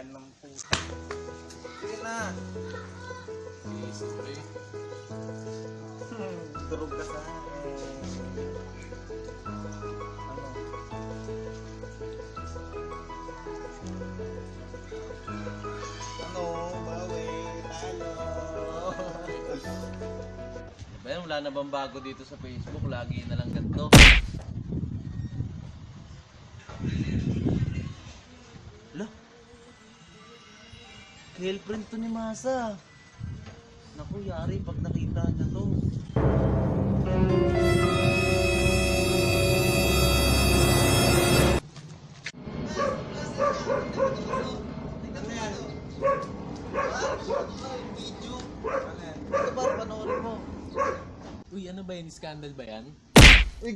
Yan ng puta. Sige na. Sorry. Durog ka sa akin. Ano? Bawi. Talo. Ba yan, wala na bang bago dito sa Facebook? Lagi na lang ganito. Ala? Girlfriend to ni Masa. Naku, yari pag nakita niya to. Ano ba? Panoorin mo. Uy, ano ba yan? Scandal ba yan? Uy,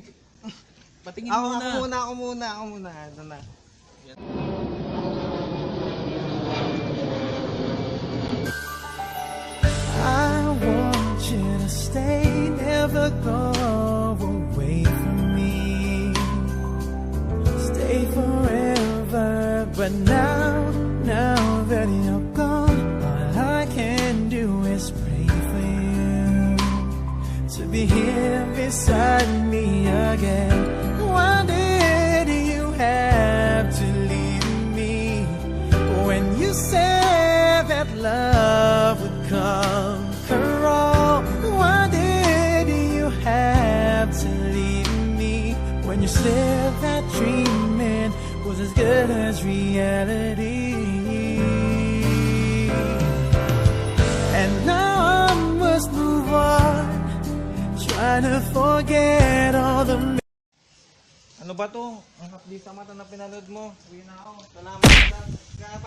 Patingin ako muna. muna. Ito na. I want you to stay, never go away from me. Stay forever, but now that you're gone, all I can do is pray for you to be here beside me again. Why did you have to leave me when you said that love would conquer all? Why did you have to leave me when you said that dreaming was as good as reality? And now I must move on, trying to forget all the Ano ba to? Ang hapdi sa mata na pinanood mo. Uwi na ako. Salamat. Kaya